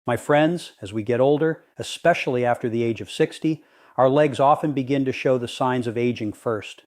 My friends, as we get older, especially after the age of 60, our legs often begin to show the signs of aging first.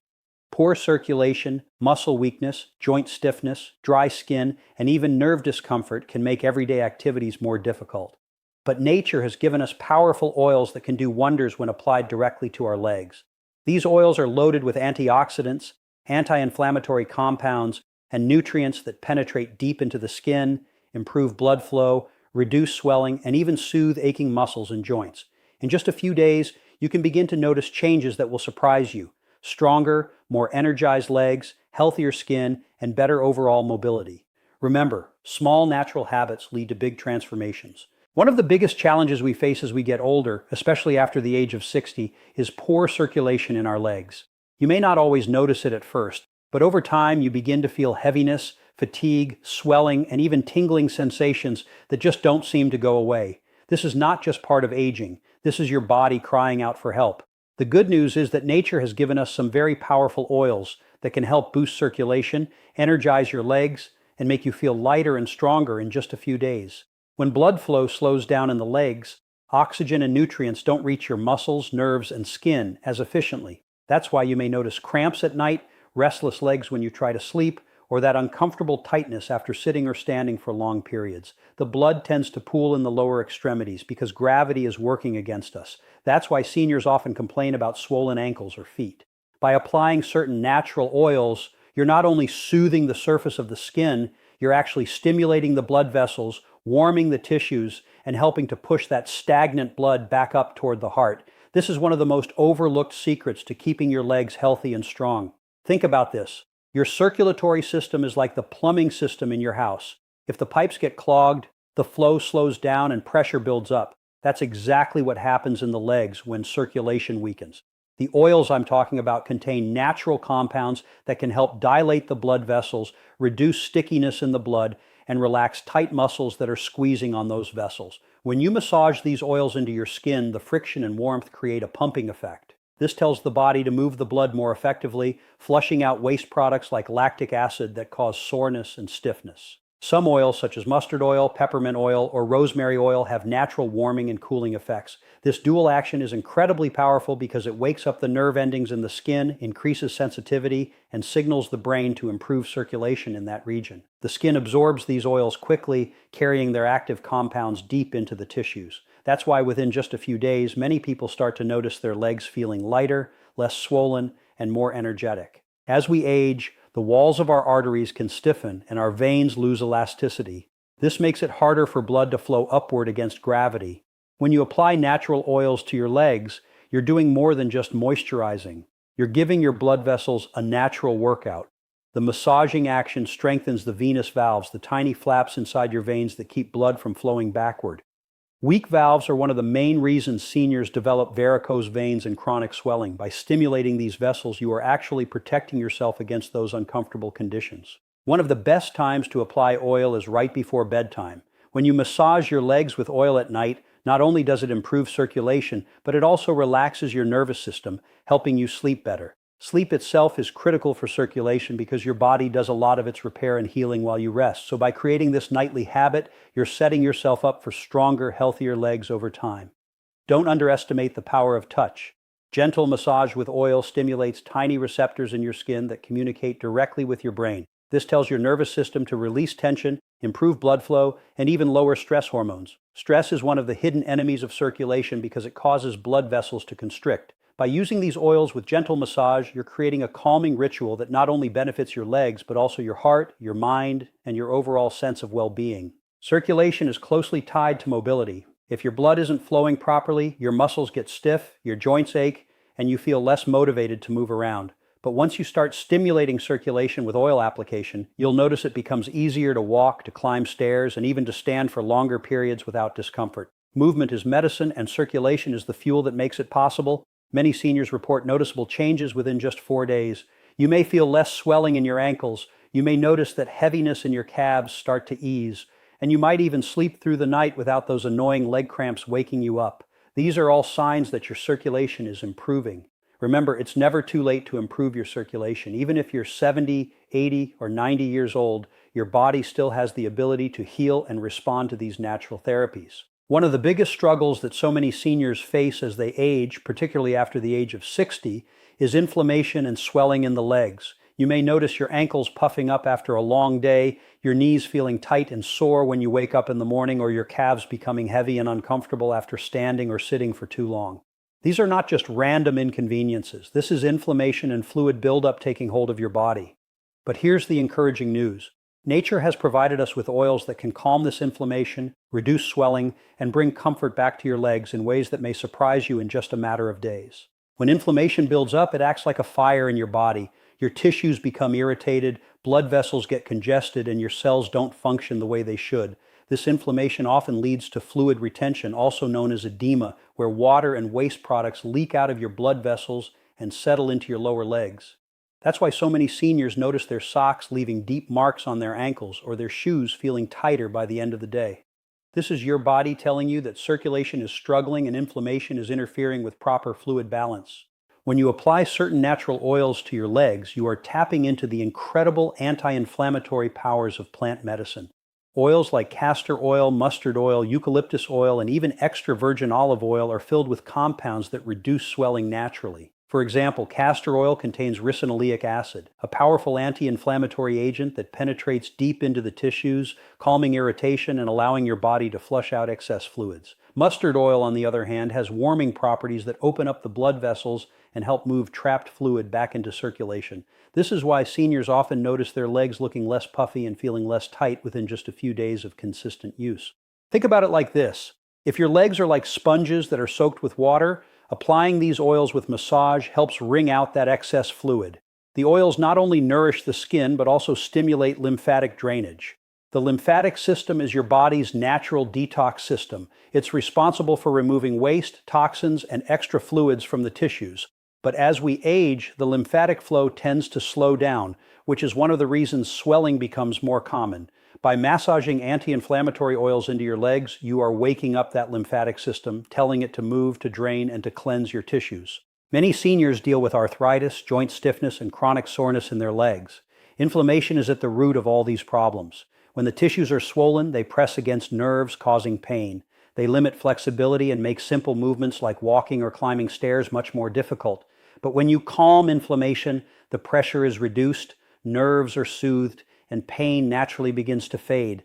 Poor circulation, muscle weakness, joint stiffness, dry skin, and even nerve discomfort can make everyday activities more difficult. But nature has given us powerful oils that can do wonders when applied directly to our legs. These oils are loaded with antioxidants, anti-inflammatory compounds, and nutrients that penetrate deep into the skin, improve blood flow, reduce swelling, and even soothe aching muscles and joints. In just a few days, you can begin to notice changes that will surprise you. Stronger, more energized legs, healthier skin, and better overall mobility. Remember, small natural habits lead to big transformations. One of the biggest challenges we face as we get older, especially after the age of 60, is poor circulation in our legs. You may not always notice it at first, but over time you begin to feel heaviness, fatigue, swelling, and even tingling sensations that just don't seem to go away. This is not just part of aging. This is your body crying out for help. The good news is that nature has given us some very powerful oils that can help boost circulation, energize your legs, and make you feel lighter and stronger in just a few days. When blood flow slows down in the legs, oxygen and nutrients don't reach your muscles, nerves, and skin as efficiently. That's why you may notice cramps at night, restless legs when you try to sleep, or that uncomfortable tightness after sitting or standing for long periods. The blood tends to pool in the lower extremities because gravity is working against us. That's why seniors often complain about swollen ankles or feet. By applying certain natural oils, you're not only soothing the surface of the skin, you're actually stimulating the blood vessels, warming the tissues, and helping to push that stagnant blood back up toward the heart. This is one of the most overlooked secrets to keeping your legs healthy and strong. Think about this. Your circulatory system is like the plumbing system in your house. If the pipes get clogged, the flow slows down and pressure builds up. That's exactly what happens in the legs when circulation weakens. The oils I'm talking about contain natural compounds that can help dilate the blood vessels, reduce stickiness in the blood, and relax tight muscles that are squeezing on those vessels. When you massage these oils into your skin, the friction and warmth create a pumping effect. This tells the body to move the blood more effectively, flushing out waste products like lactic acid that cause soreness and stiffness. Some oils, such as mustard oil, peppermint oil, or rosemary oil, have natural warming and cooling effects. This dual action is incredibly powerful because it wakes up the nerve endings in the skin, increases sensitivity, and signals the brain to improve circulation in that region. The skin absorbs these oils quickly, carrying their active compounds deep into the tissues. That's why within just a few days, many people start to notice their legs feeling lighter, less swollen, and more energetic. As we age, the walls of our arteries can stiffen and our veins lose elasticity. This makes it harder for blood to flow upward against gravity. When you apply natural oils to your legs, you're doing more than just moisturizing. You're giving your blood vessels a natural workout. The massaging action strengthens the venous valves, the tiny flaps inside your veins that keep blood from flowing backward. Weak valves are one of the main reasons seniors develop varicose veins and chronic swelling. By stimulating these vessels, you are actually protecting yourself against those uncomfortable conditions. One of the best times to apply oil is right before bedtime. When you massage your legs with oil at night, not only does it improve circulation, but it also relaxes your nervous system, helping you sleep better. Sleep itself is critical for circulation because your body does a lot of its repair and healing while you rest. So by creating this nightly habit, you're setting yourself up for stronger, healthier legs over time. Don't underestimate the power of touch. Gentle massage with oil stimulates tiny receptors in your skin that communicate directly with your brain. This tells your nervous system to release tension, improve blood flow, and even lower stress hormones. Stress is one of the hidden enemies of circulation because it causes blood vessels to constrict. By using these oils with gentle massage, you're creating a calming ritual that not only benefits your legs, but also your heart, your mind, and your overall sense of well-being. Circulation is closely tied to mobility. If your blood isn't flowing properly, your muscles get stiff, your joints ache, and you feel less motivated to move around. But once you start stimulating circulation with oil application, you'll notice it becomes easier to walk, to climb stairs, and even to stand for longer periods without discomfort. Movement is medicine, and circulation is the fuel that makes it possible. Many seniors report noticeable changes within just 4 days. You may feel less swelling in your ankles. You may notice that heaviness in your calves start to ease. And you might even sleep through the night without those annoying leg cramps waking you up. These are all signs that your circulation is improving. Remember, it's never too late to improve your circulation. Even if you're 70, 80, or 90 years old, your body still has the ability to heal and respond to these natural therapies. One of the biggest struggles that so many seniors face as they age, particularly after the age of 60, is inflammation and swelling in the legs. You may notice your ankles puffing up after a long day, your knees feeling tight and sore when you wake up in the morning, or your calves becoming heavy and uncomfortable after standing or sitting for too long. These are not just random inconveniences. This is inflammation and fluid buildup taking hold of your body. But here's the encouraging news. Nature has provided us with oils that can calm this inflammation, reduce swelling, and bring comfort back to your legs in ways that may surprise you in just a matter of days. When inflammation builds up, it acts like a fire in your body. Your tissues become irritated, blood vessels get congested, and your cells don't function the way they should. This inflammation often leads to fluid retention, also known as edema, where water and waste products leak out of your blood vessels and settle into your lower legs. That's why so many seniors notice their socks leaving deep marks on their ankles or their shoes feeling tighter by the end of the day. This is your body telling you that circulation is struggling and inflammation is interfering with proper fluid balance. When you apply certain natural oils to your legs, you are tapping into the incredible anti-inflammatory powers of plant medicine. Oils like castor oil, mustard oil, eucalyptus oil, and even extra virgin olive oil are filled with compounds that reduce swelling naturally. For example, castor oil contains ricinoleic acid, a powerful anti-inflammatory agent that penetrates deep into the tissues, calming irritation and allowing your body to flush out excess fluids. Mustard oil, on the other hand, has warming properties that open up the blood vessels and help move trapped fluid back into circulation. This is why seniors often notice their legs looking less puffy and feeling less tight within just a few days of consistent use. Think about it like this. If your legs are like sponges that are soaked with water, applying these oils with massage helps wring out that excess fluid. The oils not only nourish the skin, but also stimulate lymphatic drainage. The lymphatic system is your body's natural detox system. It's responsible for removing waste, toxins, and extra fluids from the tissues. But as we age, the lymphatic flow tends to slow down, which is one of the reasons swelling becomes more common. By massaging anti-inflammatory oils into your legs, you are waking up that lymphatic system, telling it to move, to drain, and to cleanse your tissues. Many seniors deal with arthritis, joint stiffness, and chronic soreness in their legs. Inflammation is at the root of all these problems. When the tissues are swollen, they press against nerves, causing pain. They limit flexibility and make simple movements like walking or climbing stairs much more difficult. But when you calm inflammation, the pressure is reduced, nerves are soothed, and pain naturally begins to fade.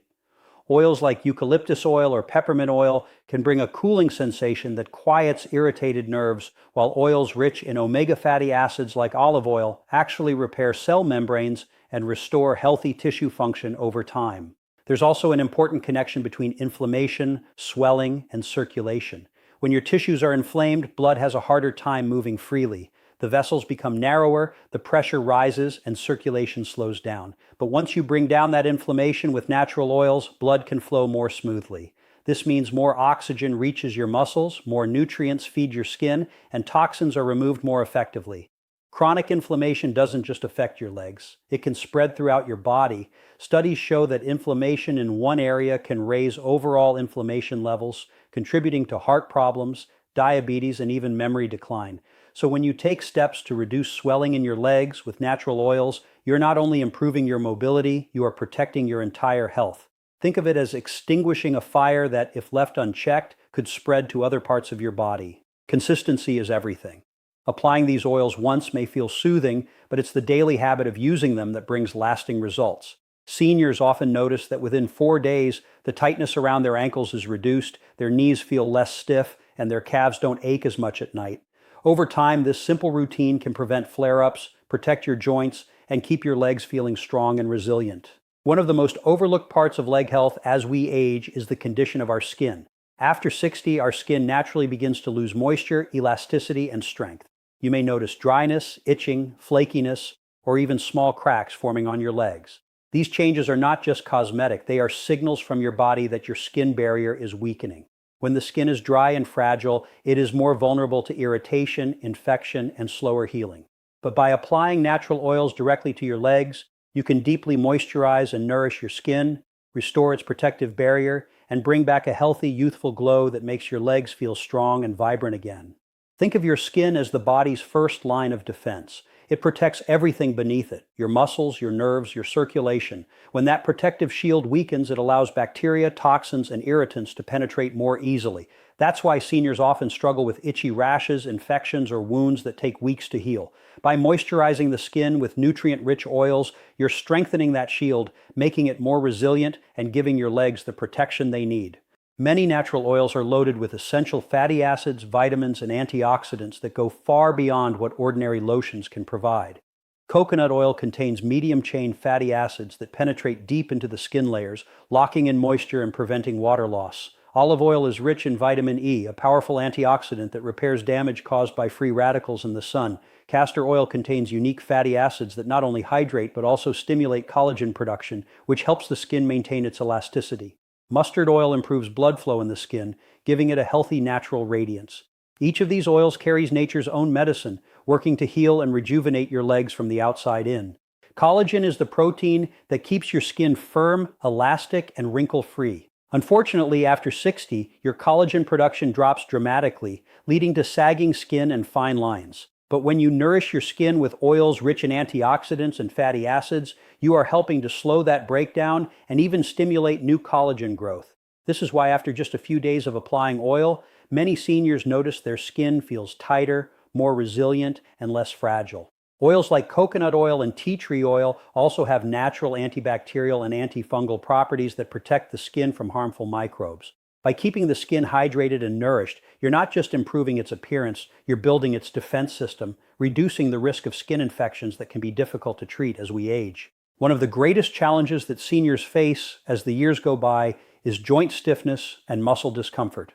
Oils like eucalyptus oil or peppermint oil can bring a cooling sensation that quiets irritated nerves, while oils rich in omega fatty acids like olive oil actually repair cell membranes and restore healthy tissue function over time. There's also an important connection between inflammation, swelling, and circulation. When your tissues are inflamed, blood has a harder time moving freely. The vessels become narrower, the pressure rises, and circulation slows down. But once you bring down that inflammation with natural oils, blood can flow more smoothly. This means more oxygen reaches your muscles, more nutrients feed your skin, and toxins are removed more effectively. Chronic inflammation doesn't just affect your legs. It can spread throughout your body. Studies show that inflammation in one area can raise overall inflammation levels, contributing to heart problems, diabetes, and even memory decline. So when you take steps to reduce swelling in your legs with natural oils, you're not only improving your mobility, you are protecting your entire health. Think of it as extinguishing a fire that, if left unchecked, could spread to other parts of your body. Consistency is everything. Applying these oils once may feel soothing, but it's the daily habit of using them that brings lasting results. Seniors often notice that within 4 days, the tightness around their ankles is reduced, their knees feel less stiff, and their calves don't ache as much at night. Over time, this simple routine can prevent flare-ups, protect your joints, and keep your legs feeling strong and resilient. One of the most overlooked parts of leg health as we age is the condition of our skin. After 60, our skin naturally begins to lose moisture, elasticity, and strength. You may notice dryness, itching, flakiness, or even small cracks forming on your legs. These changes are not just cosmetic, they are signals from your body that your skin barrier is weakening. When the skin is dry and fragile, it is more vulnerable to irritation, infection, and slower healing. But by applying natural oils directly to your legs, you can deeply moisturize and nourish your skin, restore its protective barrier, and bring back a healthy, youthful glow that makes your legs feel strong and vibrant again. Think of your skin as the body's first line of defense. It protects everything beneath it, your muscles, your nerves, your circulation. When that protective shield weakens, it allows bacteria, toxins, and irritants to penetrate more easily. That's why seniors often struggle with itchy rashes, infections, or wounds that take weeks to heal. By moisturizing the skin with nutrient-rich oils, you're strengthening that shield, making it more resilient and giving your legs the protection they need. Many natural oils are loaded with essential fatty acids, vitamins, and antioxidants that go far beyond what ordinary lotions can provide. Coconut oil contains medium-chain fatty acids that penetrate deep into the skin layers, locking in moisture and preventing water loss. Olive oil is rich in vitamin E, a powerful antioxidant that repairs damage caused by free radicals in the sun. Castor oil contains unique fatty acids that not only hydrate but also stimulate collagen production, which helps the skin maintain its elasticity. Mustard oil improves blood flow in the skin, giving it a healthy, natural radiance. Each of these oils carries nature's own medicine, working to heal and rejuvenate your legs from the outside in. Collagen is the protein that keeps your skin firm, elastic, and wrinkle-free. Unfortunately, after 60, your collagen production drops dramatically, leading to sagging skin and fine lines. But when you nourish your skin with oils rich in antioxidants and fatty acids, you are helping to slow that breakdown and even stimulate new collagen growth. This is why after just a few days of applying oil, many seniors notice their skin feels tighter, more resilient, and less fragile. Oils like coconut oil and tea tree oil also have natural antibacterial and antifungal properties that protect the skin from harmful microbes. By keeping the skin hydrated and nourished, you're not just improving its appearance, you're building its defense system, reducing the risk of skin infections that can be difficult to treat as we age. One of the greatest challenges that seniors face as the years go by is joint stiffness and muscle discomfort.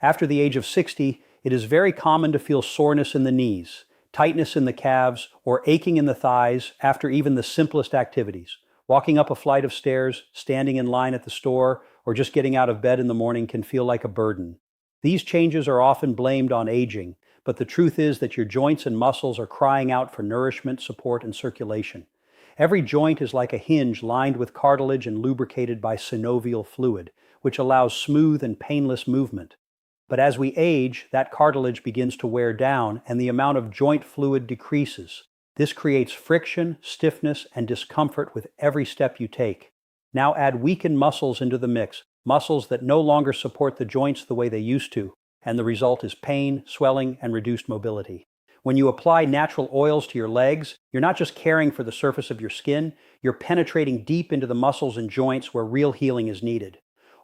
After the age of 60, it is very common to feel soreness in the knees, tightness in the calves, or aching in the thighs after even the simplest activities. Walking up a flight of stairs, standing in line at the store, or just getting out of bed in the morning can feel like a burden. These changes are often blamed on aging, but the truth is that your joints and muscles are crying out for nourishment, support, and circulation. Every joint is like a hinge lined with cartilage and lubricated by synovial fluid, which allows smooth and painless movement. But as we age, that cartilage begins to wear down and the amount of joint fluid decreases. This creates friction, stiffness, and discomfort with every step you take. Now add weakened muscles into the mix, muscles that no longer support the joints the way they used to, and the result is pain, swelling, and reduced mobility. When you apply natural oils to your legs, you're not just caring for the surface of your skin, you're penetrating deep into the muscles and joints where real healing is needed.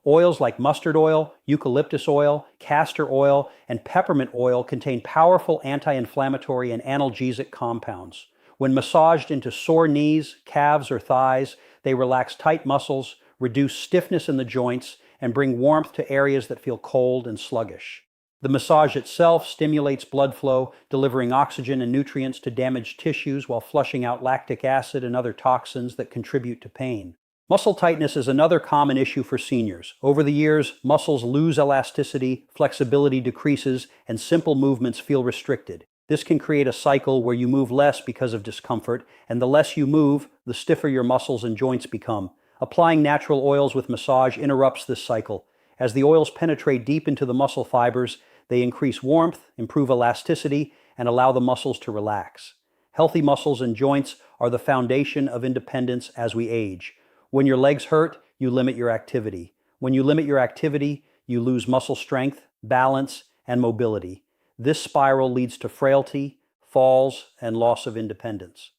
Oils like mustard oil, eucalyptus oil, castor oil, and peppermint oil contain powerful anti-inflammatory and analgesic compounds. When massaged into sore knees, calves, or thighs, they relax tight muscles, reduce stiffness in the joints, and bring warmth to areas that feel cold and sluggish. The massage itself stimulates blood flow, delivering oxygen and nutrients to damaged tissues while flushing out lactic acid and other toxins that contribute to pain. Muscle tightness is another common issue for seniors. Over the years, muscles lose elasticity, flexibility decreases, and simple movements feel restricted. This can create a cycle where you move less because of discomfort, and the less you move, the stiffer your muscles and joints become. Applying natural oils with massage interrupts this cycle. As the oils penetrate deep into the muscle fibers, they increase warmth, improve elasticity, and allow the muscles to relax. Healthy muscles and joints are the foundation of independence as we age. When your legs hurt, you limit your activity. When you limit your activity, you lose muscle strength, balance, and mobility. This spiral leads to frailty, falls, and loss of independence.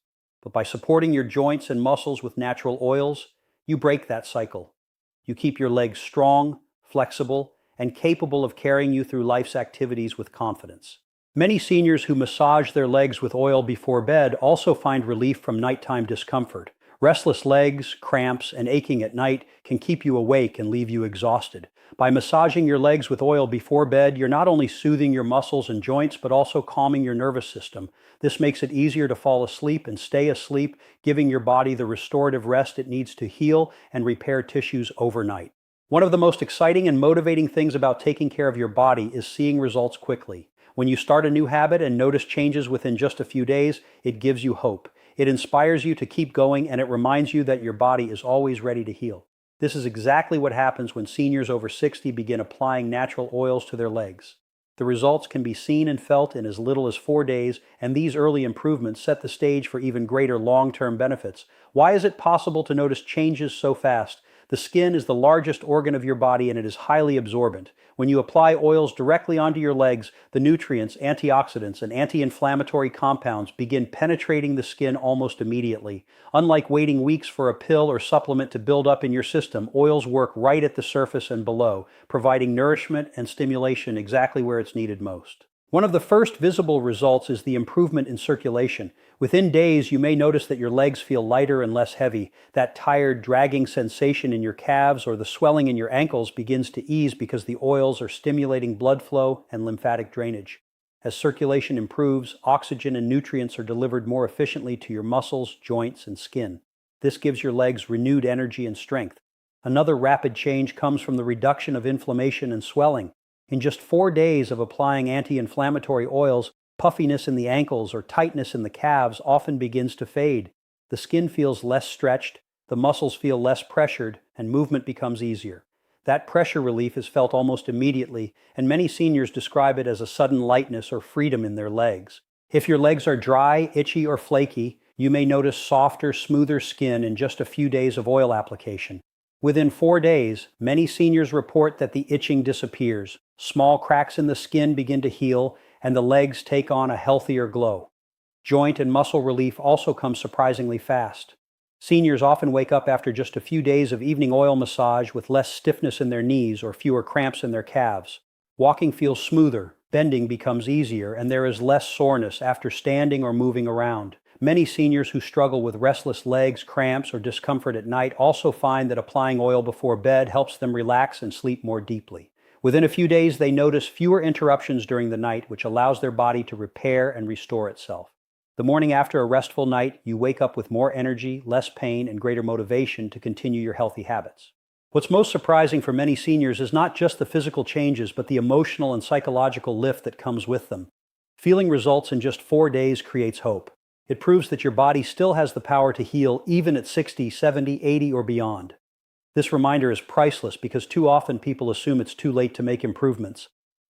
But by supporting your joints and muscles with natural oils, you break that cycle. You keep your legs strong, flexible, and capable of carrying you through life's activities with confidence. Many seniors who massage their legs with oil before bed also find relief from nighttime discomfort. Restless legs, cramps, and aching at night can keep you awake and leave you exhausted. By massaging your legs with oil before bed, you're not only soothing your muscles and joints, but also calming your nervous system. This makes it easier to fall asleep and stay asleep, giving your body the restorative rest it needs to heal and repair tissues overnight. One of the most exciting and motivating things about taking care of your body is seeing results quickly. When you start a new habit and notice changes within just a few days, it gives you hope. It inspires you to keep going, and it reminds you that your body is always ready to heal. This is exactly what happens when seniors over 60 begin applying natural oils to their legs. The results can be seen and felt in as little as 4 days, and these early improvements set the stage for even greater long-term benefits. Why is it possible to notice changes so fast? The skin is the largest organ of your body and it is highly absorbent. When you apply oils directly onto your legs, the nutrients, antioxidants, and anti-inflammatory compounds begin penetrating the skin almost immediately. Unlike waiting weeks for a pill or supplement to build up in your system, oils work right at the surface and below, providing nourishment and stimulation exactly where it's needed most. One of the first visible results is the improvement in circulation. Within days, you may notice that your legs feel lighter and less heavy. That tired, dragging sensation in your calves or the swelling in your ankles begins to ease because the oils are stimulating blood flow and lymphatic drainage. As circulation improves, oxygen and nutrients are delivered more efficiently to your muscles, joints, and skin. This gives your legs renewed energy and strength. Another rapid change comes from the reduction of inflammation and swelling. In just 4 days of applying anti-inflammatory oils, puffiness in the ankles or tightness in the calves often begins to fade. The skin feels less stretched, the muscles feel less pressured, and movement becomes easier. That pressure relief is felt almost immediately, and many seniors describe it as a sudden lightness or freedom in their legs. If your legs are dry, itchy, or flaky, you may notice softer, smoother skin in just a few days of oil application. Within 4 days, many seniors report that the itching disappears, small cracks in the skin begin to heal, and the legs take on a healthier glow. Joint and muscle relief also comes surprisingly fast. Seniors often wake up after just a few days of evening oil massage with less stiffness in their knees or fewer cramps in their calves. Walking feels smoother, bending becomes easier, and there is less soreness after standing or moving around. Many seniors who struggle with restless legs, cramps, or discomfort at night also find that applying oil before bed helps them relax and sleep more deeply. Within a few days, they notice fewer interruptions during the night, which allows their body to repair and restore itself. The morning after a restful night, you wake up with more energy, less pain, and greater motivation to continue your healthy habits. What's most surprising for many seniors is not just the physical changes, but the emotional and psychological lift that comes with them. Feeling results in just 4 days creates hope. It proves that your body still has the power to heal even at 60, 70, 80, or beyond. This reminder is priceless because too often people assume it's too late to make improvements.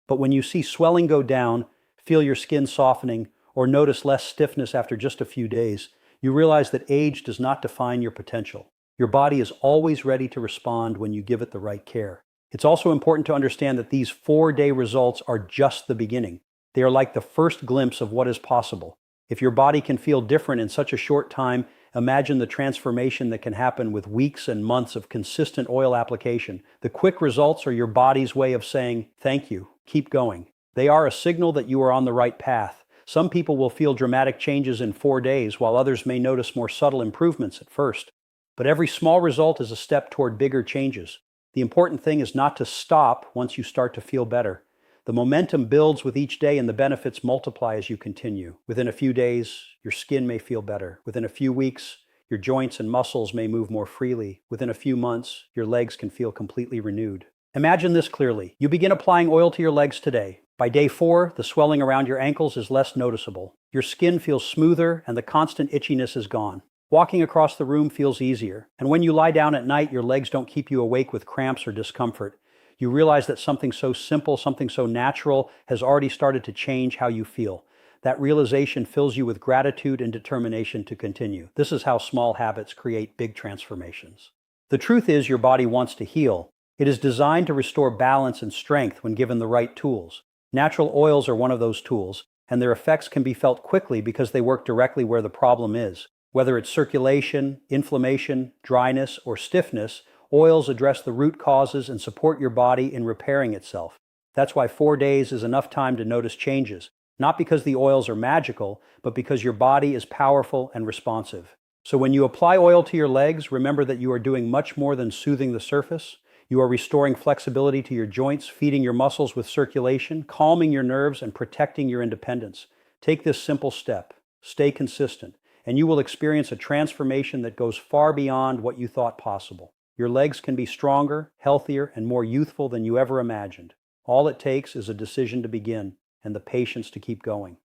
But when you see swelling go down, feel your skin softening, or notice less stiffness after just a few days, you realize that age does not define your potential. Your body is always ready to respond when you give it the right care. It's also important to understand that these 4-day results are just the beginning. They are like the first glimpse of what is possible. If your body can feel different in such a short time, imagine the transformation that can happen with weeks and months of consistent oil application. The quick results are your body's way of saying, "Thank you, keep going." They are a signal that you are on the right path. Some people will feel dramatic changes in 4 days, while others may notice more subtle improvements at first. But every small result is a step toward bigger changes. The important thing is not to stop once you start to feel better. The momentum builds with each day and the benefits multiply as you continue. Within a few days, your skin may feel better. Within a few weeks, your joints and muscles may move more freely. Within a few months, your legs can feel completely renewed. Imagine this clearly. You begin applying oil to your legs today. By day 4, the swelling around your ankles is less noticeable. Your skin feels smoother and the constant itchiness is gone. Walking across the room feels easier. And when you lie down at night, your legs don't keep you awake with cramps or discomfort. You realize that something so simple, something so natural has already started to change how you feel. That realization fills you with gratitude and determination to continue. This is how small habits create big transformations. The truth is your body wants to heal. It is designed to restore balance and strength when given the right tools. Natural oils are one of those tools, and their effects can be felt quickly because they work directly where the problem is. Whether it's circulation, inflammation, dryness, or stiffness, oils address the root causes and support your body in repairing itself. That's why 4 days is enough time to notice changes, not because the oils are magical, but because your body is powerful and responsive. So when you apply oil to your legs, remember that you are doing much more than soothing the surface. You are restoring flexibility to your joints, feeding your muscles with circulation, calming your nerves, and protecting your independence. Take this simple step. Stay consistent, and you will experience a transformation that goes far beyond what you thought possible. Your legs can be stronger, healthier, and more youthful than you ever imagined. All it takes is a decision to begin and the patience to keep going.